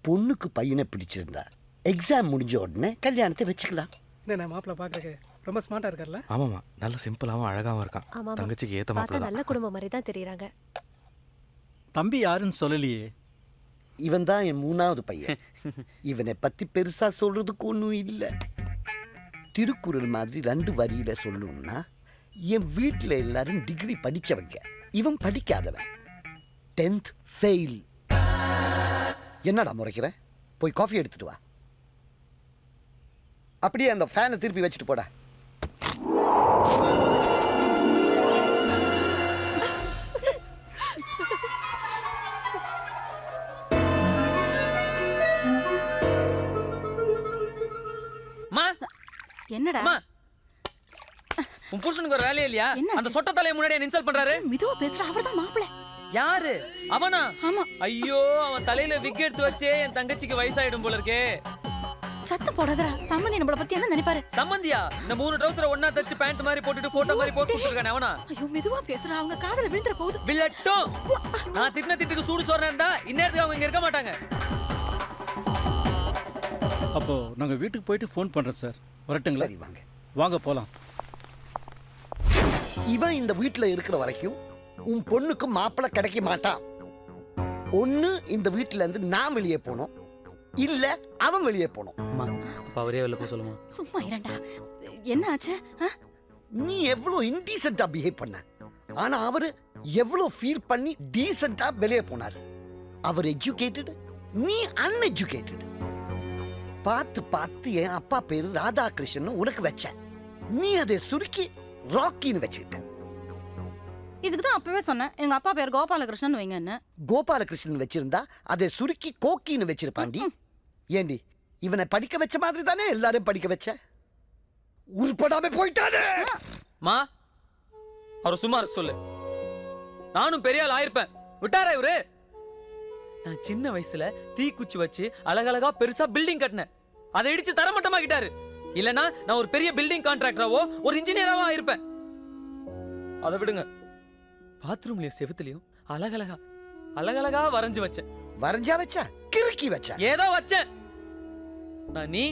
பொண்ணுக்கு பையனை பிடிச்சிருந்தா எக்ஸாம் முடிஞ்ச உடனே கல்யாணத்தை வச்சுக்கலாம். என்ன மாப்பிள்ள பார்க்கறதுக்கு ரொம்ப ஸ்மார்ட்டா இருக்கார்ல? ஆமாமா, நல்ல சிம்பிளாவும் அழகாவும் இருக்கான். தங்கச்சிக்கு ஏத்த மாப்பிள்ள நல்ல குடும்பம் மாதிரி தான் தெரியுறாங்க. தம்பி யாருன்னு சொல்லலையே. இவன் தான் என் 3வது பையன். இவனை பத்தி பெருசா சொல்றதுக்கு ஒன்றும் இல்லை. திருக்குறள் மாதிரி 2 வரியில சொல்லணும்னா, என் வீட்டில் எல்லாரும் டிகிரி படிச்சவங்க, இவன் படிக்காதவன். 10th fail. என்னடா முறைக்கிற? போய் காஃபி எடுத்துட்டு வா. அப்படியே அந்த ஃபேனை திருப்பி வச்சுட்டு போடா. என்னடா உன் புருஷனுக்கு ஒரு வேலையே இல்லையா? அந்த சொட்ட தலையை முன்னாடி இன்சல்ட் பண்றாரு. மெதுவா பேசுற, அவர்தான் மாப்பிள்ளை. யாரு அவனா? ஆமா. ஐயோ, அவன் தலையில விக் எடுத்து வச்சே என் தங்கச்சிக்கு வயசாயிடும் போல இருக்கே. சத்தம் போடாதடா. சம்பந்தி நம்மள பத்தி என்ன நினைப்பாரு? சம்பந்தியா? இந்த 3 ட்ரவுசரை ஒண்ணா தச்சு பேண்ட் மாதிரி போட்டுட்டு போட்டோ மாதிரி போஸ்ட் கொடுத்திருக்கானே அவனா? ஐயோ மெதுவா பேசுற, அவங்க காதுல விழுந்துற போகுது. வில்லட்டும். நான் திட்டின திட்டுக்கு சூடு சோறனா இருந்தா இந்நேரத்துக்கு அவங்க இங்க இருக்க மாட்டாங்க. அப்போ நாங்க வீட்டுக்கு போயிட்டு ஃபோன் பண்றோம் சார். வரட்டுங்களா? சரி வாங்க. வாங்க போலாம். இவன் இந்த வீட்டில் இருக்கிற வரைக்கும் உன் பொண்ணுக்கு மாப்பிள்ளை கிடைக்க மாட்டான். ஒன்று இந்த வீட்டில இருந்து நான் வெளியே போனோம், இல்ல அவன் வெளியே போனோம். அப்ப அவரே வெளில போக சொல்லுமா? சும்மா இரண்டா. என்ன ஆச்சு? நீ எவ்வளவு இன்டீசென்ட்டா பிஹேவ் பண்ண, ஆனா அவரு எவ்வளவு ஃபீல் பண்ணி டீசென்ட்டா வெளியே போனாரு. அவர் எஜுகேட்டட், நீ அன்எஜுகேட்டட். பார்த்து பார்த்து என் அப்பா பேரு ராதாகிருஷ்ணன் உனக்கு வச்ச, நீ அதை சுருக்கி ராக்கின்னு வச்சுக்கிட்ட. இதுக்கு தான் அப்பவே சொன்னேன், எங்க அப்பா பேர் கோபாலகிருஷ்ணன் வைங்கன்னு. கோபாலகிருஷ்ணன் வச்சிருந்தா அதை சுருக்கி கோக்கின்னு வச்சிருப்பாண்டி. ஏண்டி, இவனை படிக்க வச்ச மாதிரி தானே எல்லாரும் படிக்க வச்ச. உருப்படாம போயிட்டானே. மா, அவர் சும்மா இருக்க சொல்லு. நானும் பெரிய ஆள் ஆயிருப்பேன். விட்டாரா இவரு? நான் சின்ன வயசுல தீக்குச்சி வச்சு அழகழகா பெருசா பில்டிங் கட்டினேன். அதை இடிச்சு தரமட்டமாக்கிட்டாரு. இல்லனா நான் ஒரு பெரிய பில்டிங் கான்ட்ராக்டராவோ ஒரு இன்ஜினியராவோ ஆயிருப்பேன். அதை விடுங்க. பாத்ரூம்லயும் செவுத்துலயும் அழகழகா அழகழகா வரைஞ்சு வச்சேன். வரைஞ்சா வச்சா, கிறுக்கி வச்சா, ஏதோ வச்சேன். நான் நீ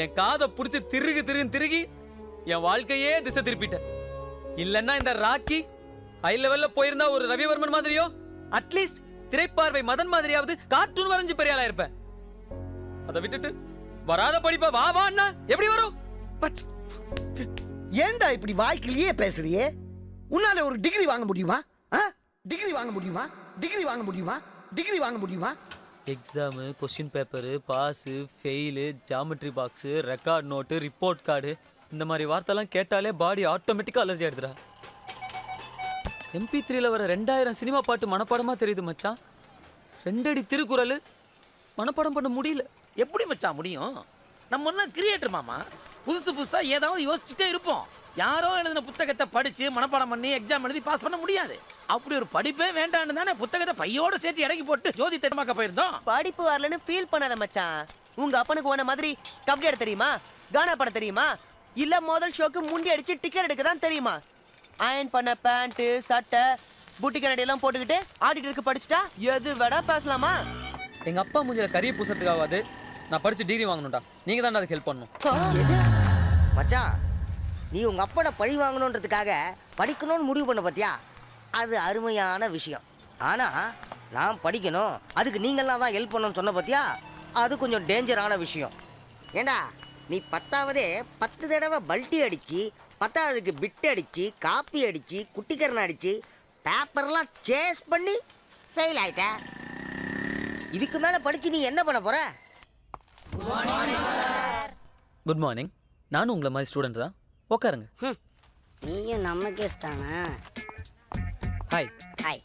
என் காதை புடிச்சு திருகி என் வாழ்க்கையே திசை திருப்பிட்டேன். இல்லன்னா இந்த ராக்கி ஹை லெவல்ல போயிருந்தா ஒரு ரவிவர்மன் மாதிரியோ, அட்லீஸ்ட் திரைப்பார்வை மதன் மாதிரியாவது கார்ட்டூன் வரைஞ்சு பெரிய ஆளா இருப்பேன். அதை விட்டுட்டு வராத படிப்பா வா வான்னா எப்படி வரும்? ஏண்டா இப்படி வாய்க்கிலேயே பேசுறியே? உன்னால ஒரு டிகிரி வாங்க முடியுமா? டிகிரி வாங்க முடியுமா? டிகிரி வாங்க முடியுமா? டிகிரி வாங்க முடியுமா? Exam, question paper, pass, fail, geometry box, record note, report card, இந்த மாதிரி வார்த்தைலாம் கேட்டாலே பாடி ஆட்டோமேட்டிக்காக அலர்ஜி ஆயிடுதுடா. MP3ல வர 2000 சினிமா பாட்டு மனப்பாடமா தெரியுது மச்சான். 2 அடி திருக்குறள் மனப்பாடம் பண்ண முடியல. எப்படி மச்சான் முடியும்? நம்ம எல்லாம் கிரியேட்டர் மாமா. புதுசு புதுசா ஏதாவது யோசிச்சுட்டே இருப்போம். யாரோ எழுதின புத்தகத்தை படிச்சு மனப்பாடம் பண்ணி எக்ஸாம் எழுதி பாஸ் பண்ண முடியாது. அப்படி ஒரு படிப்பே வேண்டான்னு தானே புத்தகத்தை பையோட சேர்த்து இறக்கி போட்டு ஜோதி திட்டமாக்க போயிருந்தோம். படிப்பு வரலன்னு ஃபீல் பண்ணாத மச்சான். உங்க அப்பனுக்கு உன மாதிரி கபடி ஆட தெரியுமா? கானா பாட தெரியுமா? இல்ல முதல் ஷோக்கு முண்டி அடிச்சு டிக்கெட் எடுக்க தான் தெரியுமா? அயன் பண்ண பேண்ட், சட்டை, பூட்டி கரடி எல்லாம் போட்டுக்கிட்டு ஆடிட்டருக்கு படிச்சுட்டா எது வேடா பேசலாமா? எங்க அப்பா மூஞ்சில கரிய பூசறதுக்காவது நான் படிச்சு டிகிரி வாங்கணும்டா. நீங்க தான் அதுக்கு ஹெல்ப் பண்ணணும். மச்சான், நீ உங்க அப்பனை பழி வாங்கணுன்றதுக்காக படிக்கணும்னு முடிவு பண்ண பாத்தியா? அது அருமையான விஷயம். ஆனா நான் படிக்கணும், அதுக்கு நீங்களாம் தான் ஹெல்ப் பண்ணணும்னு சொன்ன பாத்தியா? அது கொஞ்சம் டேஞ்சரான விஷயம். ஏண்டா, நீ 10ஆவதே 10 தடவை பல்ட்டி அடிச்சு, 10ஆவதுக்கு பிட் அடிச்சு, காப்பி அடிச்சு, குட்டிக்கரணை அடிச்சு, பேப்பர்லாம் சேஸ் பண்ணி ஃபெயில் ஆயிட்ட. இதுக்கு மேல படிச்சு நீ என்ன பண்ண போற? Good morning. நானும் உங்களை மாதிரி ஸ்டூடெண்ட் தான். உட்காருங்க. நீயும் நம்ம கேஸ் தானே? ஹாய். ஹாய்.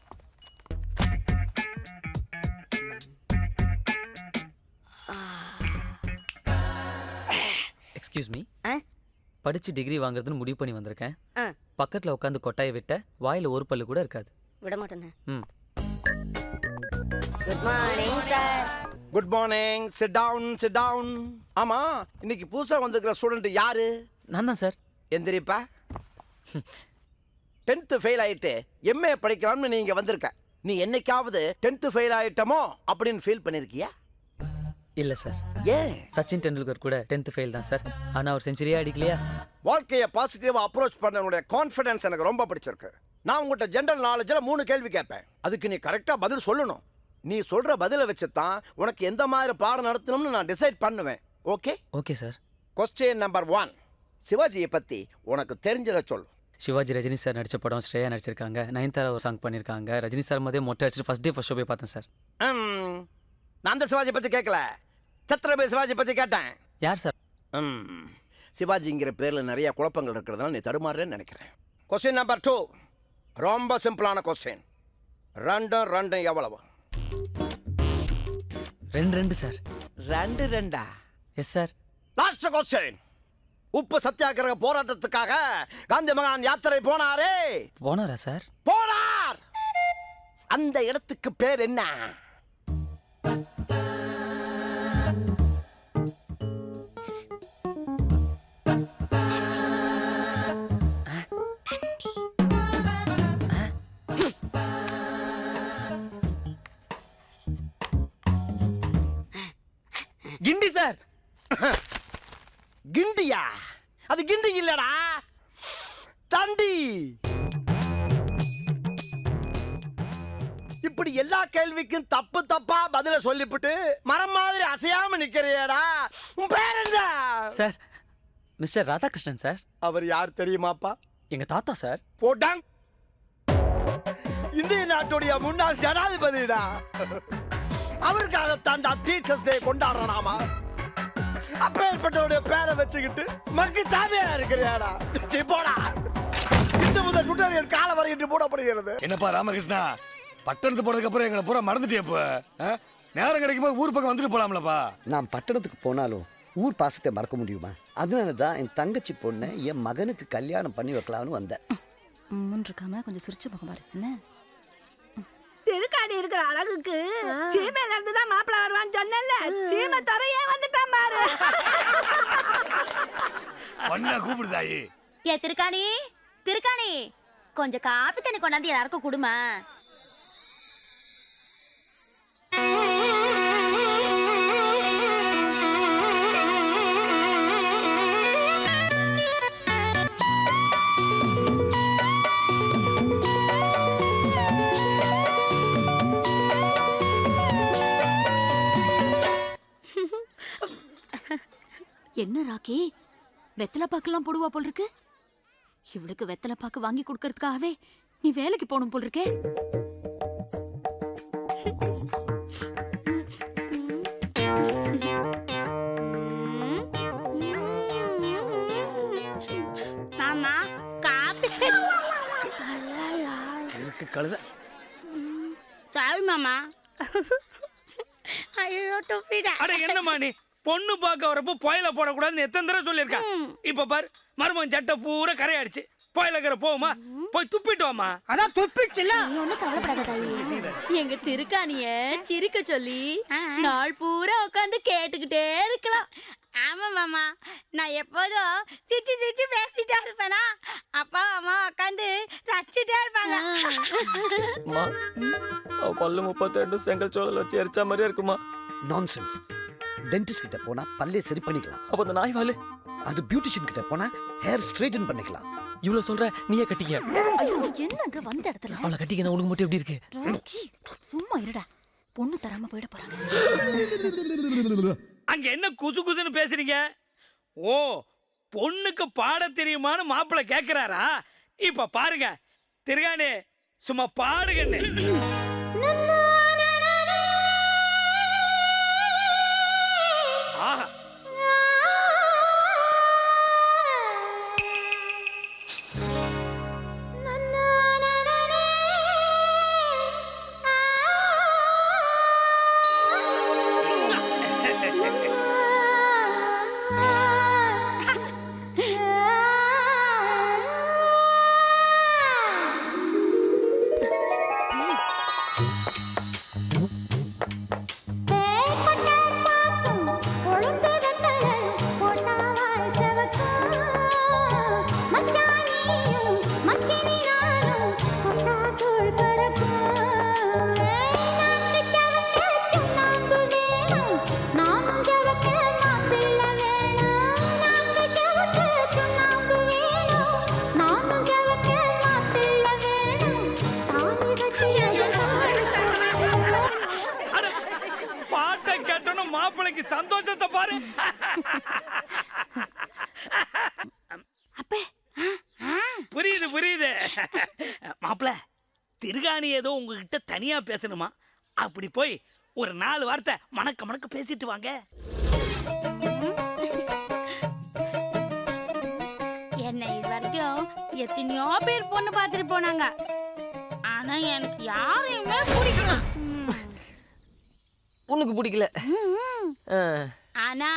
Excuse me. படிச்சு டிகிரி வாங்குறதுன்னு முடிவு பண்ணி வந்திருக்கேன். பக்கத்துல உட்காந்து கொட்டாயை விட்ட வாயில ஒரு பல்லு கூட இருக்காது. விட மாட்டேனே. Good morning sir. Good morning. Sit down, sit down. ஆமா, இன்னைக்கு புதுசா வந்திருக்கிற ஸ்டூடெண்ட் யாரு? நான் தான் சார். எந்திரிப்பா. 10th ஃபெயில் ஆயிட்டு MA படிக்கலாம்னு நீங்க வந்திருக்க. நீ என்னைக்காவது 10th ஃபெயில் ஆயிட்டமோ அப்படின்னு ஃபீல் பண்ணிருக்கியா? இல்ல சார். ஏன்? சச்சின் டெண்டுல்கர் கூட 10th ஃபெயில் தான் சார். ஆனா அவர் செஞ்சுரியே அடிக்கலையா? வாழ்க்கையை பாசிட்டிவா அப்ரோச் பண்ணனுடைய கான்ஃபிடன்ஸ் எனக்கு ரொம்ப பிடிச்சிருக்கு. நான் உங்ககிட்ட ஜெனரல் நாலேஜ்ல 3 கேள்வி கேட்பேன். அதுக்கு நீ கரெக்டா பதில் சொல்லணும். நீ சொல்ற பதிலை வச்சு தான் உனக்கு எந்த மாதிரி பாடம் நடத்தணும்னு நான் டிசைட் பண்ணுவேன். Okay? Okay sir. Question number 1. சிவாஜியை பத்தி உனக்கு தெரிஞ்சதை சொல்லு. சிவாஜி ரஜினி சார் நடிச்ச படம் ஸ்ரேயா நடிச்சிருக்காங்க. நயன்தாரா ஒரு சாங் பண்ணியிருக்காங்க. ரஜினி சார் மதே மொட்டை அடிச்சுட்டு ஃபர்ஸ்ட் ஷோ போய் பார்த்தேன் சார். நான் அந்த சிவாஜி பத்தி கேட்கல, சத்ரபதி சிவாஜி பத்தி கேட்டேன். யார் சார்? சிவாஜிங்கிற பேர்ல நிறைய குழப்பங்கள் இருக்கிறதுனால நீ தடுமாறுறேன்னு நினைக்கிறேன். கொஸ்டின் நம்பர் 2 ரொம்ப சிம்பிளான கொஸ்டின். ரெண்டு எவ்வளவு? 2 sir. 2 yes sir. Last question. உப்பு சத்தியாகிரக போராட்டத்துக்காக காந்தி மகான் யாத்திரை போனாரே, போனாரா சார்? போனார். அந்த இடத்துக்கு பேர் என்ன? கிண்டி சார். கிண்டியா? அது கிண்டி இல்லடா, தண்டி. இப்படி எல்லா கேள்விக்கும் தப்பு தப்பா பதில சொல்லிவிட்டு மரம் மாதிரி அசையாம நிக்கிறியடா. உன் பேர் என்ன? Sir, mister Radhakrishnan sir. அவர் யார் தெரியுமாப்பா? எங்க தாத்தா சார். போட்டாங். இந்திய நாட்டுடைய முன்னாள் ஜனாதிபதிடா. அவருக்காகத்தான்டா டீச்சர்ஸ் டே கொண்டாடுறாமா. அப்பேற்பட்டவருடைய பேரை வச்சுக்கிட்டு மக்கி சாமியா இருக்கிறியாடா. போடா. இன்று முதல் குற்றவியல் கால வரை இன்று மூடப்படுகிறது. என்னப்பா ராமகிருஷ்ணா, பட்டணத்து போனதுக்கு அப்புறம் எங்களை பூரா மறந்துட்டியப்ப. நேரம் கிடைக்கும் போது ஊர் பக்கம் வந்துட்டு போலாம்லப்பா. நான் பட்டணத்துக்கு போனாலும் ஊர் பாசத்தை மறக்க முடியுமா? அதனால தான் என் தங்கச்சி பொண்ணை என் மகனுக்கு கல்யாணம் பண்ணி வைக்கலாம்னு வந்தேன். இருக்காம கொஞ்சம் சிரிச்சு பக்கம் பாரு. என்ன திருக்காடி இருக்கிற அழகுக்கு சீமையில இருந்து தான் மாப்பிள்ள வருவான்னு சொன்னல, சீமை துறையே வந்துட்டான் பாரு. பண்ணா கூப்பிடுதாயி. ஏ திருக்காணி கொஞ்சம் காப்பி தண்ணி கொண்டாந்து எல்லாருக்கும் குடுமா. என்ன ராக்கி, வெத்தலை பாக்கெல்லாம் போடுவா போல் இருக்கு. இவளுக்கு வெத்தலை பாக்கு வாங்கி கொடுக்கறதுக்காகவே நீ வேலைக்கு போகணும் போல் இருக்கே. மாமா காப்பி. கழுத. சாரி மாமா. ஐயோ டொப்பிடா. அட என்னம்மா நீ பொண்ணு பார்க்க வரப்போ புயல போடக்கூடாதுன்னு எத்தனை தடவை சொல்லியிருக்கேன். இப்ப பாரு மருமகன் சட்டை பூரா கரையாடிச்சு. புயலக்கிற போமா, போய் துப்பிட்டு வாமா. அதான் துப்பிச்சுல. ஒண்ணு கவலைப்படாத தாயி. எங்க திருக்காணிய சிரிக்க சொல்லி நாள் பூரா உட்காந்து கேட்டுக்கிட்டே இருக்கலாம். ஆமா மாமா, நான் எப்போதும் சிரிச்சு பேசிட்டே இருப்பேனா, அப்பா அம்மா உட்காந்து ரசிச்சுட்டே இருப்பாங்க. அவ பல்லு 32 செங்கல் சோழல் வச்சு எரிச்சா மாதிரியா இருக்குமா? நான்சென்ஸ். டென்டிஸ்ட் கிட்ட போனா பல்லே சரி பண்ணிக்கலாம். அப்ப அந்த நாய் வாலு? அது பியூட்டிஷியன் கிட்ட போனா ஹேர் ஸ்ட்ரைட்டன் பண்ணிக்கலாம். இவ்வளவு சொல்ற, நீயே கட்டிக்க. ஐயோ என்னங்க வந்த இடத்துல அவளை கட்டிக்க உனக்கு மட்டும் எப்படி இருக்கு? ராக்கி சும்மா இருடா, பொண்ணு தராம போயிட போறாங்க. அங்க என்ன குசு குசுன்னு பேசுறீங்க? ஓ, பொண்ணுக்கு பாட தெரியுமான்னு மாப்பிள்ளை கேக்குறாரா? இப்ப பாருங்க திருகாணி, சும்மா பாடுகன்னு. ஆஹா, பாட்டை கேட்டோன்னு மாப்பிள்ளைக்கு சந்தோஷத்தை பாரு. புரியுது புரியுது. மாப்பிள்ள திருகாணி ஏதோ உங்ககிட்ட தனியா பேசணுமா? அப்படி போய் ஒரு 4 வார்த்தை மணக்க மணக்க பேசிட்டு வாங்க. என்னை இது வரைக்கும் எத்தனையோ பேர் பொண்ணு பார்த்துட்டு போனாங்க, ஆனா எனக்கு யாரையுமே பிடிக்கல. உனக்கு பிடிக்கல? ஆனா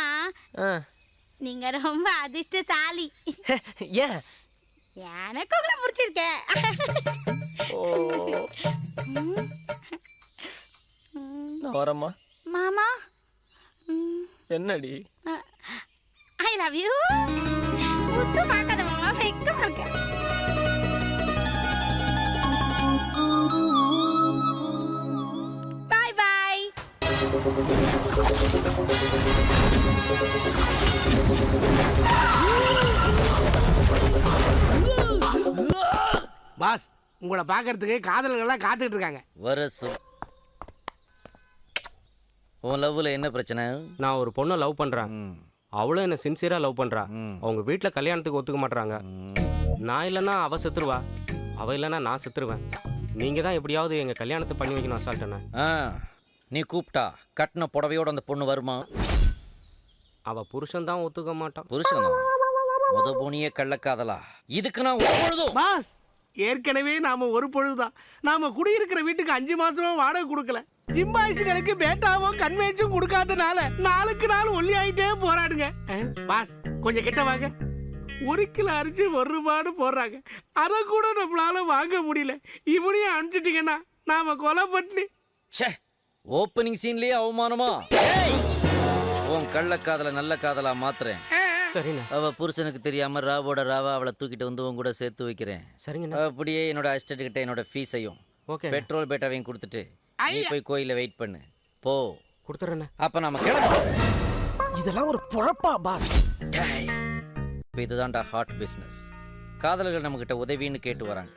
நீங்க ரொம்ப அதிர்ஷ்டசாலி. ஏன்? எனக்கு உங்களை பிடிச்சிருக்கேன். வரமா மாமா. என்னடி? I love you. முத்து பார்க்காத மாமா, வெக்கமா இருக்க. பாய் பாய். பாஸ், உங்களை பார்க்கறதுக்கு காதலர்கள்லாம் காத்துக்கிட்டு இருக்காங்க. வரசு, உன் லவ்ல என்ன பிரச்சனை? நான் ஒரு பொண்ணை லவ் பண்ணுறேன். அவளும் என்னை சின்சியராக லவ் பண்ணுறா. அவங்க வீட்டில் கல்யாணத்துக்கு ஒத்துக்க மாட்றாங்க. நான் இல்லைன்னா அவள் செத்துருவா, அவள் இல்லைன்னா நான் செத்துருவேன். நீங்கள் தான் எப்படியாவது எங்கள் கல்யாணத்தை பண்ணி வைக்கணும் அசால்ட்டண்ணே. நீ கூப்பிட்டா கட்டின புடவையோட அந்த பொண்ணு வருமா? அவள் புருஷன் தான் ஒத்துக்க மாட்டான். புருஷனா? முத போனியே கள்ளக்காதலா? இதுக்கு நான் ஒவ்வொழுதும் பாஸ், ஏற்கனவே நாம ஒரு பொழுதுதான். நாம குடியிருக்கிற வீட்டுக்கு 5 மாசமா வாடகை கொடுக்கல. ஜிம்பாய்ஸுகளுக்கு பேட்டாவோ கன்வென்ஷன் கொடுக்காதனால நாளுக்கு நாள் ஒல்லி ஆகிட்டே போராடுங்க. பாஸ், கொஞ்சம் கிட்ட வாங்க. 1 கிலோ அரிசி 1 ரூபான்னு போடுறாங்க. அதை கூட நம்மளால வாங்க முடியல. இவனையும் அனுப்பிச்சிட்டீங்கன்னா நாம கொலை பண்ணி. ச்சே, ஓப்பனிங் சீன்லயே அவமானமா? உன் கள்ளக்காதல நல்ல காதலா மாத்துறேன். சரிண்ணா. அவ புருஷனுக்கு தெரியாம ராவோட ராவா அவளை தூக்கிட்டு வந்து உன் கூட சேர்த்து வைக்கிறேன். சரிங்கண்ணா. அப்படியே என்னோட அசிஸ்டன்ட் கிட்ட என்னோட ஃபீஸையும் பெட்ரோல் பேட்டாவையும் கொடுத்துட்டு நீ போய் கோயில வெயிட் பண்ணு. போ. கொடுத்துறேண்ணே. அப்ப நாம கிளம்பு. இதெல்லாம் ஒரு பொழப்பா பாஸ்? இப்போ இதுதான்டா ஹாட் பிஸ்னஸ். காதலர்கள் நம்மக்கிட்ட உதவின்னு கேட்டு வராங்க.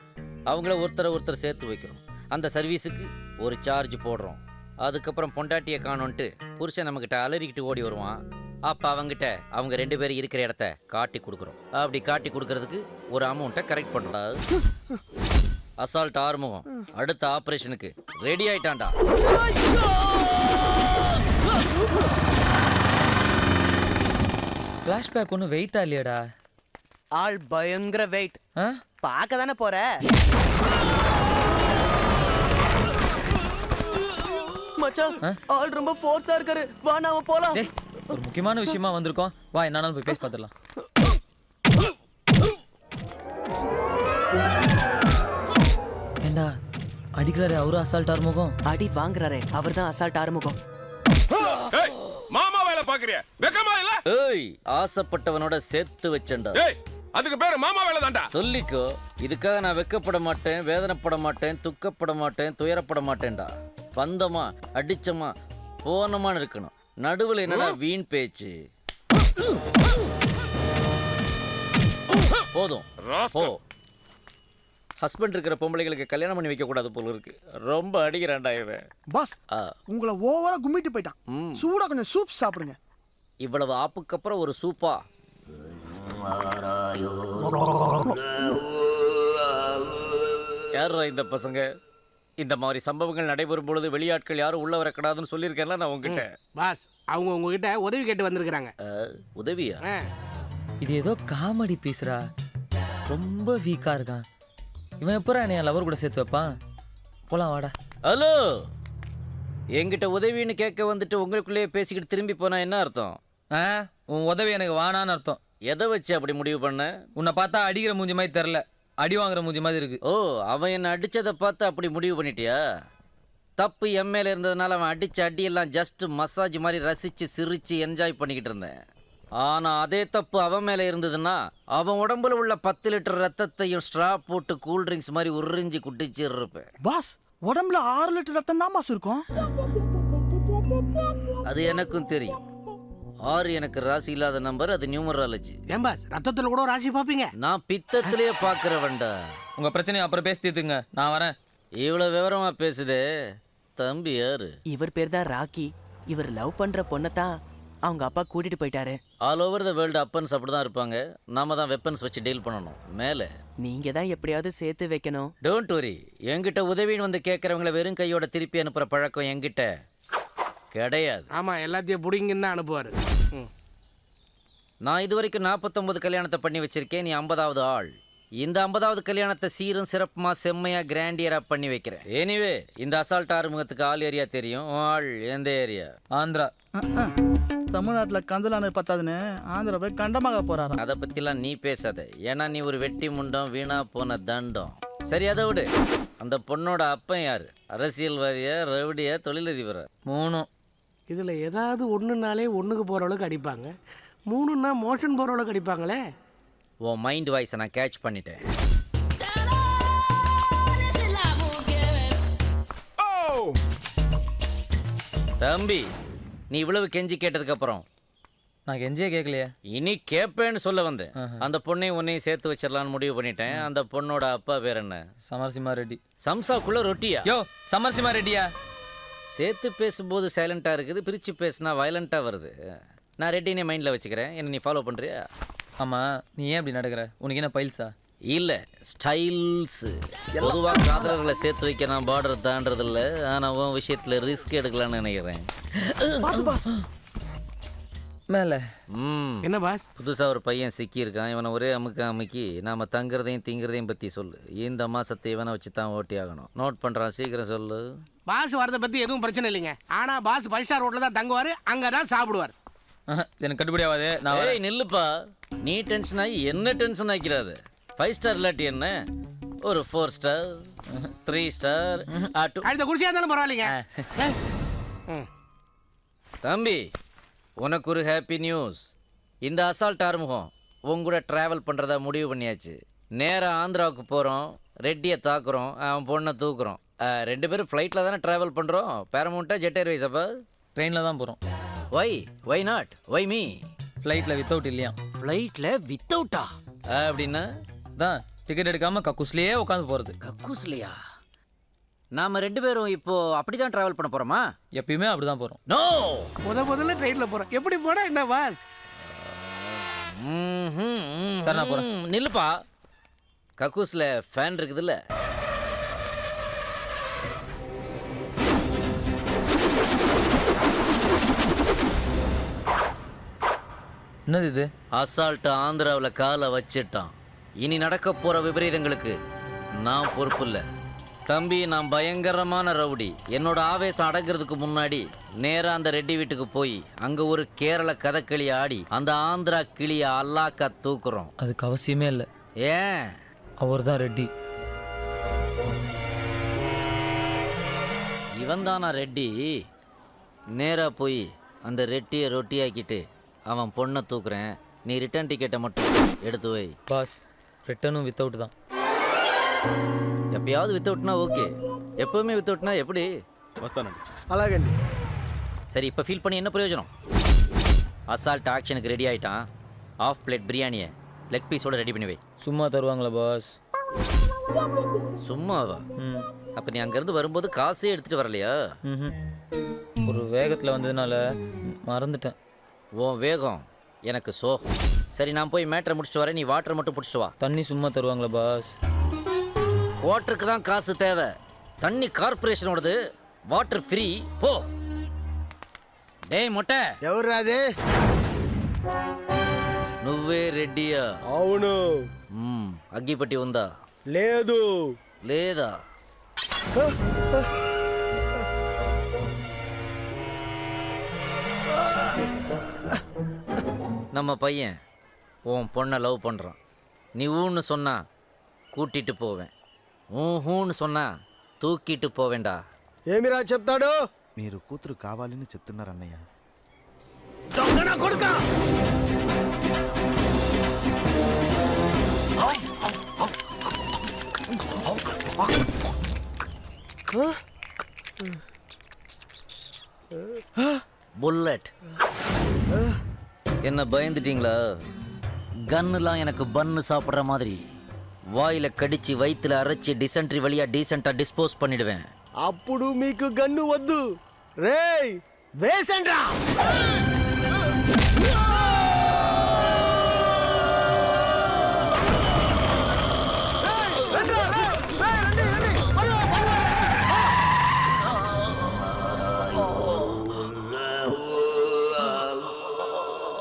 அவங்கள ஒருத்தர் சேர்த்து வைக்கிறோம். அந்த சர்வீஸுக்கு ஒரு சார்ஜ் போடுறோம். அதுக்கப்புறம் பொண்டாட்டியை காணோன்ட்டு புருஷன் நம்மக்கிட்ட அலறிக்கிட்டு ஓடி வருவான். அப்போ அவங்ககிட்ட அவங்க 2 பேரும் இருக்கிற இடத்த காட்டி கொடுக்குறோம். அப்படி காட்டி கொடுக்கறதுக்கு ஒரு அமௌண்ட்டை கரெக்ட் பண்ணுறோம். அசால்ட் ஆறுமுகம் அடுத்த ஆபரேஷனுக்கு ரெடி ஆயிட்டான்டா. ஃப்ளாஷ்பேக் ஒன்றும் வெயிட்டா இல்லையாடா? ஆள் பயங்கர வெயிட். பார்க்க தானே போற. மச்சான், ஆள் ரொம்ப ஃபோர்ஸா இருக்காரு. வா நாம போலாம். ஒரு முக்கியமான விஷயமா வந்திருக்கோம். வா, என்னாலும் போய் பேசி பார்த்துடலாம். ஏண்டா அடிக்கிறாரு அவரு அசால்ட் ஆறுமுகம்? அடி வாங்குறாரே அவர் தான் அசால்ட் ஆறுமுகம். மாமா வேலை பாக்குறிய வெக்கமா இல்ல? ஏய், ஆசைப்பட்டவனோட சேர்த்து வச்சேன்டா. ஏய், அதுக்கு பேரு மாமா வேலை தான்டா. சொல்லிக்கோ. இதுக்காக நான் வெக்கப்பட மாட்டேன், வேதனைப்பட மாட்டேன், துக்கப்பட மாட்டேன், துயரப்பட மாட்டேன்டா. பந்தமா அடிச்சமா போனமான்னு இருக்கணும். நடுவில் என்னடா வீண் பேச்சு? போதும் போ. ஹஸ்பண்ட் இருக்கிற பொம்பளைகளுக்கு கல்யாணம் பண்ணி வைக்க கூடாது போல இருக்கு. ரொம்ப அடிக்கிறான்டா இவன். பாஸ், உங்களை ஓவரா கும்மிட்டு போயிட்டான். சூடா கொஞ்சம் சூப் சாப்பிடுங்க. இவ்வளவு ஆப்புக்கு அப்புறம் ஒரு சூப்பா? யாரா இந்த பசங்க? இந்த மாதிரி சம்பவங்கள் நடைபெறும் பொழுது வெளியாட்கள் யாரும் உள்ள வரக்கூடாதுன்னு சொல்லியிருக்கேன்ல நான் உங்ககிட்ட. பாஸ், அவங்க உங்ககிட்ட உதவி கேட்டு வந்திருக்கிறாங்க. உதவியா? இது ஏதோ காமெடி பீஸ்ரா. ரொம்ப வீக்கா இருக்கான் இவன். எப்பறம் என்னைய லவர் கூட சேர்த்து வைப்பான்? போலாம் வாடா. ஹலோ, என்கிட்ட உதவின்னு கேட்க வந்துட்டு உங்களுக்குள்ளேயே பேசிக்கிட்டு திரும்பி போனா என்ன அர்த்தம்? உன் உதவி எனக்கு வானான்னு அர்த்தம். எதை வச்சு அப்படி முடிவு பண்ண? உன்னை பார்த்தா அடிக்கிற மூஞ்சி மாதிரி தெரில, அடி வாங்குற மூஞ்சி மாதிரி இருக்கு. ஓ, அவன் என்னை அடிச்சதை பார்த்து அப்படி முடிவு பண்ணிட்டியா? தப்பு எம்எல்ஏ இருந்ததுனால அவன் அடிச்ச அடியெல்லாம் ஜஸ்ட் மசாஜ் மாதிரி ரசிச்சு சிரிச்சு என்ஜாய் பண்ணிக்கிட்டு இருந்தேன். ஆனா அதே தப்பு அவன் மேல இருந்ததுன்னா அவன் உடம்புல உள்ள 10 லிட்டர் ரத்தத்தையும் ஸ்ட்ரா போட்டு கூல் ட்ரிங்க்ஸ் மாதிரி உறிஞ்சி குட்டிச்சு இருப்பேன். பாஸ், உடம்புல 6 லிட்டர் ரத்தம் தான் பாஸ் இருக்கும். அது எனக்கும் தெரியும். 6 எனக்கு ராசி இல்லாத நம்பர், அது நியூமராலஜி. ஏன் பாஸ், ரத்தத்துல கூட ராசி பாப்பீங்க? நான் பித்தத்திலேயே பாக்குறவன்டா. உங்க பிரச்சனையை அப்புறம் பேசி தீர்த்துங்க, நான் வரேன். இவ்வளவு விவரமா பேசுதே. தம்பி யாரு? இவர் பேர் தான் ராக்கி. இவர் லவ் பண்ற பொண்ணத்தான் அவங்க அப்பா கூட்டிட்டு போயிட்டாரு. All over the world offence அப்படி தான் இருப்பாங்க. நாம தான் வெப்பன்ஸ் வச்சு டீல் பண்ணணும். மேலே நீங்க தான் எப்படியாவது சேர்த்து வைக்கணும். Don't worry. என்கிட்ட உதவின்னு வந்து கேட்குறவங்கள வெறும் கையோட திருப்பி அனுப்புகிற பழக்கம் என்கிட்ட கிடையாது. ஆமா, எல்லாத்தையும் பிடிங்கன்னு தான் அனுப்புவார். நான் இது வரைக்கும் 49 கல்யாணத்தை பண்ணி வச்சிருக்கேன். நீ 50வது ஆள். இந்த 50வது கல்யாணத்தை சீரும் சிறப்புமா செம்மையா கிராண்டியரா பண்ணி வைக்கிறேன். எனிவே இந்த அசால்ட் ஆறுமுகத்துக்கு ஆள் ஏரியா தெரியும். ஆள் எந்த ஏரியா? ஆந்திரா. தமிழ்நாட்டில் கந்தலானு பத்தாதுன்னு ஆந்திரா போய் கண்டமாக போறாரு. அதை பற்றிலாம் நீ பேசாத. ஏன்னா நீ ஒரு வெட்டி முண்டம், வீணா போன தண்டம். சரி, அதை விடு. அந்த பொண்ணோட அப்பன் யாரு? அரசியல்வாதியா, ரவுடியா, தொழிலதிபரா? 3. இதில் ஏதாவது ஒன்றுனாலே ஒன்றுக்கு போகிற அளவுக்கு அடிப்பாங்க, 3ன்னா மோஷன் போகிற அளவுக்கு அடிப்பாங்களே. உன் மைண்ட் வாய்ஸை நான் கேட்ச் பண்ணிட்டேன். தம்பி, நீ இவ்வளவு கெஞ்சி கேட்டதுக்கு அப்புறம் நான் கெஞ்சியே கேட்கலையே. இனி கேட்பேன்னு சொல்ல வந்தேன். அந்த பொண்ணையும் உன்னையும் சேர்த்து வச்சிடலான்னு முடிவு பண்ணிட்டேன். அந்த பொண்ணோட அப்பா பேர் என்ன? சமரசிம்மா ரெட்டி. சம்சாக்குள்ள ரொட்டியா? யோ, சமரசிம்மா ரெட்டியா? சேர்த்து பேசும்போது சைலண்டாக இருக்குது, பிரித்து பேசினா வயலண்ட்டாக வருது. நான் ரெட்டினே மைண்டில் வச்சுக்கிறேன். என்ன நீ ஃபாலோ பண்ணுறியா? ஆமாம், நீ ஏன் அப்படி நடக்கிற? உனக்கு என்ன பைல்ஸா? இல்லை, ஸ்டைல்ஸு. பொதுவாக காதலர்களை சேர்த்து வைக்க நான் பார்டர் தாண்டதில்ல. ஆனால் உன் விஷயத்தில் ரிஸ்க் எடுக்கலான்னு நினைக்கிறேன். மேலே என்ன பாஸ்? புதுசாக ஒரு பையன் சிக்கியிருக்கான். இவனை ஒரே அமுக்கி நாம் தங்குறதையும் திங்கிறதையும் பற்றி சொல்லு. இந்த மாதத்தை இவனை வச்சு தான் ஓட்டி ஆகணும். நோட் பண்ணுறான், சீக்கிரம் சொல்லு. பாஸ் வரதை பற்றி எதுவும் பிரச்சனை இல்லைங்க. ஆனால் பாஸ் 5 ஸ்டார் ரோட்டில் தான் தங்குவார், அங்கே தான் சாப்பிடுவார். எனக்கு கட்டுப்படி ஆகாது. நான் நில்லுப்பா. நீ டென்ஷன் ஆகி என்ன டென்ஷன் ஆக்கிறாது? 5 ஸ்டார் இல்லாட்டி என்ன, ஒரு 4 ஸ்டார், 3 ஸ்டார், அடுத்த குடிச்சா இருந்தாலும் பரவாயில்லைங்க. தம்பி, உனக்கு ஒரு ஹாப்பி நியூஸ். இந்த அசால்ட் ஆறுமுகம் உங்கூட ட்ராவல் பண்ணுறதா முடிவு பண்ணியாச்சு. நேராக ஆந்திராவுக்கு போகிறோம், ரெட்டியை தாக்குறோம், அவன் பொண்ணை தூக்குறோம். 2 பேரும் ஃப்ளைட்டில் தானே ட்ராவல் பண்ணுறோம். பேரமௌண்ட்டா ஜெட் ஏர்வேஸ்? அப்போ ட்ரெயினில் தான் போகிறோம். Why not? Why me? ஃப்ளைட்டில் வித்தவுட் இல்லையா? ஃப்ளைட்டில் வித்தவுட்டா? அப்படின்னா தான் டிக்கெட் எடுக்காமல் கக்கூஸ்லேயே உட்காந்து போகிறது. கக்கூஸ்லையா? நாம 2 பேரும் இப்போ அப்படிதான் டிராவல் பண்ண போறோமா? எப்பயுமே அப்படிதான் போறோம். நோ, முதல்ல ட்ரெயின்ல போறோம். எப்படி போனா என்ன பாஸ்? சரி, நான் போறேன். நில்லுப்பா. கக்கூஸ்ல ஃபேன் இருக்குதுல்ல? என்னது இது? அசால்ட் ஆந்திராவில் காலை வச்சிட்டான். இனி நடக்க போற விபரீதங்களுக்கு நான் பொறுப்பு இல்லை. தம்பி, நான் பயங்கரமான ரவுடி. என்னோட ஆவேசம் அடங்கிறதுக்கு முன்னாடி நேராக அந்த ரெட்டி வீட்டுக்கு போய் அங்கே ஒரு கேரள கதக்களியை ஆடி அந்த ஆந்திரா கிளியை அல்லாக்கா தூக்குறோம். அதுக்கு அவசியமே இல்லை. ஏன்? அவர் தான் ரெட்டி. இவன் தானா ரெட்டி? நேராக போய் அந்த ரெட்டியை ரொட்டியாக்கிட்டு அவன் பொண்ணை தூக்குறேன். நீ ரிட்டர்ன் டிக்கெட்டை மட்டும் எடுத்து வை. பாஸ், ரிட்டர்னும் வித்தவுட் தான். எப்பயாவது வித்தவுட்னா ஓகே, எப்பவுமே வித்தவுட்னா எப்படி? అలాగండి. சரி, இப்போ ஃபீல் பண்ணி என்ன பிரயோஜனம்? அசால்ட் ஆக்ஷனுக்கு ரெடி ஆகிட்டான். ஆஃப் பிளேட் பிரியாணியை லெக் பீஸோட ரெடி பண்ணி வை. சும்மா தருவாங்களா பாஸ்? சும்மாவா? அப்போ நீ அங்கேருந்து வரும்போது காசே எடுத்துகிட்டு வரலையா? ஒரு வேகத்தில் வந்ததுனால மறந்துட்டேன். உன் வேகம் எனக்கு சோகம். சரி, நான் போய் மேட்டரை முடிச்சுட்டு வரேன். நீ வாட்டர் மட்டும் பிடிச்சிட்டு வா. தண்ணி சும்மா தருவாங்களா பாஸ்? வாட்டருக்கு தான் காசு தேவை. தண்ணி கார்பரேஷனோடது, வாட்டர் ஃப்ரீ. போ. டேய் மொட்டை, ఎవరు అది? నువ్వే రెడ్డియా? అవును. అగ్గిపట్టి ఉందా? లేదు. లేదా? நம்ம பையன் உன் பொண்ணை லவ் பண்ணுறான். நீ ஊன்னு சொன்னா கூட்டிட்டு போவேன், ஊன்னு சொன்னா తూకిట్టు పోవేండా. ఏమిరా చెప్తాడు? మీరు కూతురు కావాలని చెప్తున్నారు అన్నయ్య. దొంగన కొడుకా! புல்லட். என்ன பயந்துட்டீங்களா? கன்னுலாம் எனக்கு பன்னு சாப்பிட்ற மாதிரி వాయిల కడిచి వైతుల అరచి డిసెంట్రీ వలియా డీసెంటా డిస్పోజ్ பண்ணிடுவேன். అప్పుడు మీకు గన్ను వద్దు. రేయ్, வேசன்றா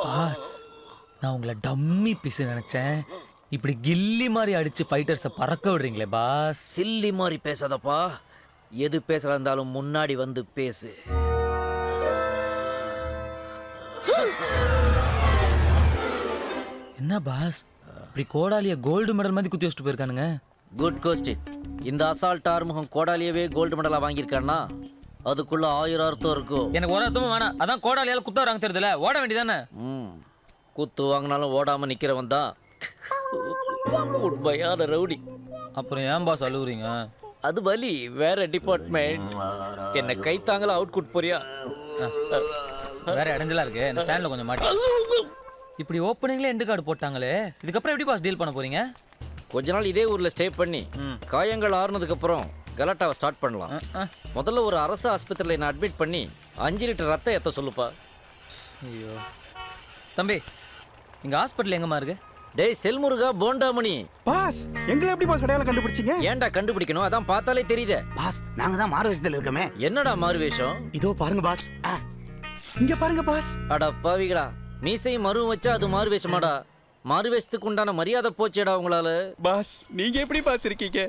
பாஸ், நான் உங்களை டம்மி பீஸ் நினைச்சேன். இப்படி கில்லி மாதிரி அடிச்சு ஃபைட்டர்ஸை பறக்க விடுறீங்களே பாஸ். சில்லி மாதிரி பேசாதப்பா. எது பேசுறதா இருந்தாலும் முன்னாடி வந்து பேசு. என்ன பாஸ், இப்படி கோடாலிய கோல்டு மெடல் மாதிரி குத்தி வச்சுட்டு போயிருக்கானுங்க? Good question. இந்த அசால்ட் ஆறுமுகம் கோடாலியவே கோல்டு மெடலா வாங்கியிருக்கான்னா அதுக்குள்ள 1000 அர்த்தம் இருக்கும். எனக்கு ஒரு அர்த்தமும் வேணாம். அதான் கோடாலியால குத்த வராங்க தெரியுதுல, ஓட வேண்டியதானே? குத்து வாங்கினாலும் ஓடாம நிக்கிறவன் தான் உண்மையான ரவுடி. அப்புறம் ஏன் பாஸ் அழுகுறீங்க? அது வலி, வேற டிபார்ட்மெண்ட். என்ன கை தாங்கல அவுட் குட் போறியா? வேற இடைஞ்சலா இருக்கு, இந்த ஸ்டாண்ட்ல கொஞ்சம் மாட்டி. இப்படி ஓப்பனிங்ல எண்டு கார்டு போட்டாங்களே, இதுக்கப்புறம் எப்படி பாஸ் டீல் பண்ண போறீங்க? கொஞ்ச நாள் இதே ஊர்ல ஸ்டே பண்ணி காயங்கள் ஆறுனதுக்கு அப்புறம் கலாட்டாவை ஸ்டார்ட் பண்ணலாம். முதல்ல ஒரு அரசு ஆஸ்பத்திரியில் என்ன அட்மிட் பண்ணி 5 லிட்டர் ரத்தம் ஏற்ற சொல்லுப்பா. ஐயோ தம்பி, இங்க ஹாஸ்பிட்டல் எங்கம்மா இருக்கு? டேய் செல்முருகா போண்டாமணி. பாஸ், எங்களை எப்படி பாஸ் அடையாளம் கண்டுபிடிச்சீங்க? ஏன்டா கண்டுபிடிக்கணும்? அதான் பார்த்தாலே தெரியுதே. பாஸ், நாங்க தான் மாறு வேஷத்துல இருக்கோமே. என்னடா மாறு வேஷம்? இதோ பாருங்க பாஸ். இங்க பாருங்க பாஸ். அடா பாவிகளா, மீசையும் மருவும் வச்சா அது மாறு வேஷமாடா? மாறு வேஷத்துக்கு உண்டான மரியாதை போச்சேடா உங்களால. பாஸ், நீங்க எப்படி பாஸ் இருக்கீங்க?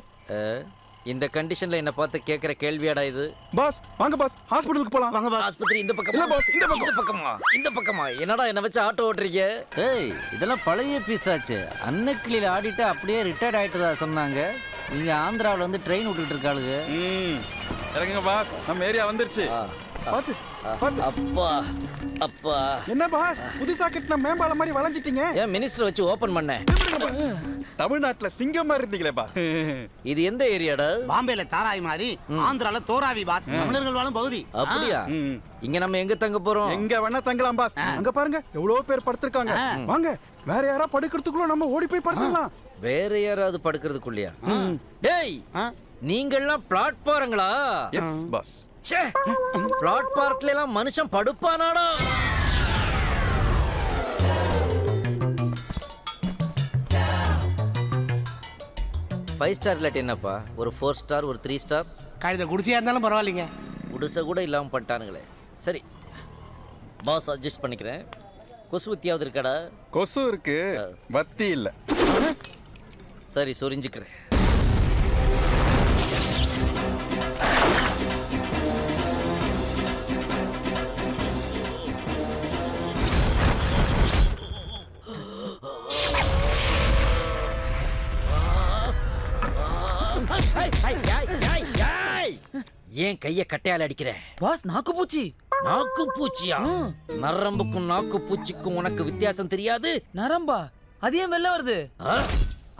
இந்த கண்டிஷன்ல என்ன பார்த்து கேட்கிற கேள்வியாடா இது? பாஸ் வாங்க பாஸ், ஹாஸ்பிடலுக்கு போலாம். வாங்க பாஸ். ஆஸ்பத்திரி இந்த பக்கமா? இல்ல பாஸ், இந்த பக்கம். இந்த பக்கமா? இந்த பக்கமா? என்னடா என்ன வச்சு ஆட்டோ ஓட்டுறீங்க? ஏய், இதெல்லாம் பழைய பீஸ் ஆச்சு. அன்னக்கிளியில ஆடிட்டு அப்படியே ரிட்டையர்ட் ஆயிட்டதா சொன்னாங்க. இங்க ஆந்திராவில் வந்து ட்ரெயின் விட்டுட்டு இருக்காளுங்க. இறங்குங்க பாஸ், நம்ம ஏரியா வந்துருச்சு. பாத்து அப்பா அப்பா. என்ன பாஸ், புதுசா கட்டின மேம்பாலம் மாதிரி வளைஞ்சிட்டீங்க? ஏன் மினிஸ்டர் வச்சு ஓபன் பண்ண? தமிழ்நாட்டுல சிங்கம் மாதிரி இருந்தீங்களே பா. இது எந்த ஏரியாடா? பாம்பேல தாராய் மாதிரி, ஆந்திரால தோராவி பாஸ். தமிழர்கள் வாழும் பகுதி. அப்படியா? இங்க நம்ம எங்க தங்க போறோம்? எங்க வேணா தங்கலாம் பாஸ். அங்க பாருங்க எவ்வளவு பேர் படுத்திருக்காங்க. வாங்க, வேற யாரா படுக்கிறதுக்குள்ள நம்ம ஓடி போய் படுத்துக்கலாம். வேற யாராவது படுக்கிறதுக்குள்ளயா? டேய், நீங்கெல்லாம் பிளாட்பாரங்களா? S pass. ச்சே, பிளாட்பாரத்துல எல்லாம் மனுஷன் படுப்பானாடா? ஃபைவ் ஸ்டார் இல்லாட்டி என்னப்பா, ஒரு 4 ஸ்டார், ஒரு 3 ஸ்டார். கழுத குடிச்சியா இருந்தாலும் பரவாயில்லைங்க. குடிசை கூட இல்லாம பண்ணிட்டானுங்களே. சரி பாஸ், அட்ஜஸ்ட் பண்ணிக்கிறேன். கொசு வத்தியாவது இருக்காடா? கொசு இருக்கு, வத்தி இல்ல. சரி, சொரிஞ்சுக்கிறேன். ஏன் கைய கட்டையால அடிக்கிற? பாஸ், நாக்கு பூச்சி. நாக்கு பூச்சியா? நரம்புக்கும் நாக்கு பூச்சிக்கும் உனக்கு வித்தியாசம் தெரியாது? நரம்பா? அது ஏன் வெளில வருது?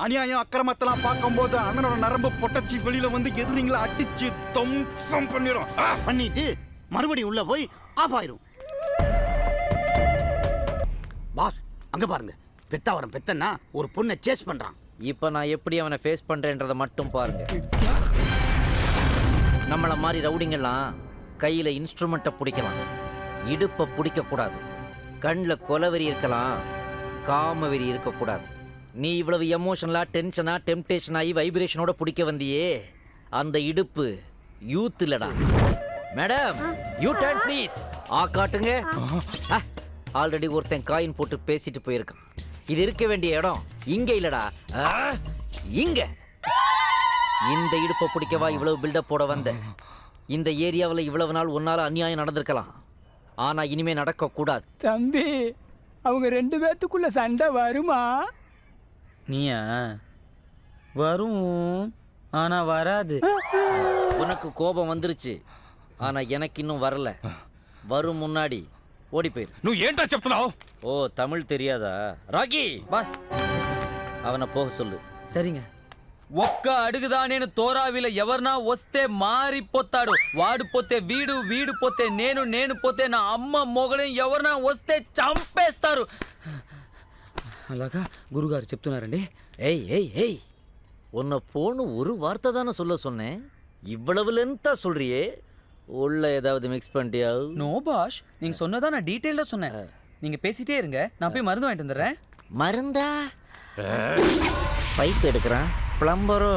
அநியாயம் அக்கிரமத்தெல்லாம் பார்க்கும்போது அண்ணனோட நரம்பு பொட்டச்சி வெளியில வந்து எதிரிங்களை அடிச்சு தம்சம் பண்ணிடும். பண்ணிட்டு மறுபடியும் உள்ள போய் ஆஃப் ஆயிரும். பாஸ், அங்க பாருங்க, பெத்தாவரம் பெத்தன்னா ஒரு பொண்ணை சேஸ் பண்றான். இப்ப நான் எப்படி அவனை ஃபேஸ் பண்றேன்றதை மட்டும் பாருங்க. நம்மள மாதிரி ரவுடிங்கெல்லாம் கையில இன்ஸ்ட்ருமெண்ட்டை பிடிக்கலாம், இடுப்பை பிடிக்க கூடாது. கண்ணில் கொலவெறி இருக்கலாம், காமவெறி இருக்கக்கூடாது. நீ இவ்வளவு எமோஷனலா, டென்ஷனா, டெம்டேஷன் ஆகி வைப்ரேஷனோட பிடிக்க வந்தியே, அந்த இடுப்பு யூத் இல்லடா. Madam, you turn please. காட்டுங்க. ஆல்ரெடி ஒருத்தன் காயின் போட்டு பேசிட்டு போயிருக்கான். இது இருக்க வேண்டிய இடம் இங்க இல்லடா, இங்க. இந்த இடுப்பை பிடிக்கவா இவ்வளவு பில்டப் போட வந்த? இந்த ஏரியாவில் இவ்வளவு நாள் உன்னால அநியாயம் நடந்திருக்கலாம், ஆனா இனிமே நடக்க கூடாது. தம்பி, அவங்க 2 பேத்துக்குள்ள சண்டை வருமா? நீயா? வரும், ஆனா வராது. உனக்கு கோபம் வந்துருச்சு, ஆனா எனக்கு இன்னும் வரல. வரும் முன்னாடி ஓடி போயிரு. నువ్వు ఏంటా చెప్తున్నావు? ஓ, தமிழ் தெரியாதா? ராகி பாஸ், அவனை போக சொல்லு. சரிங்க. ఒక్క అడుగుదా నేను తోరావిల ఎవరన్నా వస్తే మారిపోతాడు. వాడు పోతే వీడు, వీడు పోతే నేను, నేను పోతే నా అమ్మ మొగని ఎవరన్నా వస్తే చంపేస్తారు. అలాగా గురుగారు చెప్తున్నారండి. ஏய் ஏய் ஏய், உன்னை போன்னு ஒரு வார்த்தை தானே சொல்ல சொன்னேன். இவ்வளவு லென்த்தா சொல்றியே, உள்ள ஏதாவது மிக்ஸ் பண்ணிட்டியா? நோ பாஸ், நீங்க சொன்னதா நான் டீடைலா சொன்னேன். நீங்க பேசிட்டே இருங்க, நான் போய் மருந்து வாங்கிட்டு வந்துடுறேன். மருந்தா? பைப் எடுக்கிறான் பிளம்பரோ?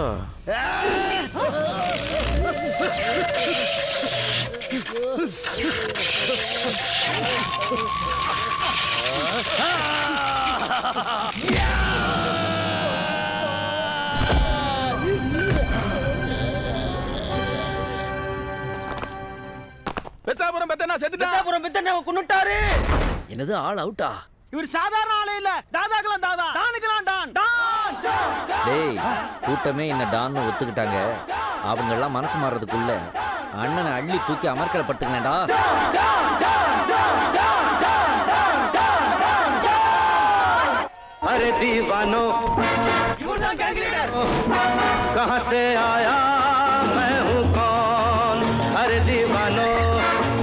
பெத்தாபுரம் பெத்தனா செத்துட்டா. அப்புறம் பெத்தனை கொன்னுட்டாரு. என்னது ஆள் அவுட்டா? இவர் சாதாரண ஆளே இல்ல, தாதாக்கலாம் தாதா, டானுக்கலாம் டான் டான். டேய், கூட்டமே என்ன டான்னு ஒத்துக்கிட்டாங்க. அவங்க எல்லாம் மனசு மாறுறதுக்குள்ள அண்ணனை அள்ளி தூக்கி அமர்க்கலப்படுத்துங்களேன்டா. அரே दीवानो இவர்தான் கேங் லீடர். कहां से आया मैं हूं कौन अरे दीवानो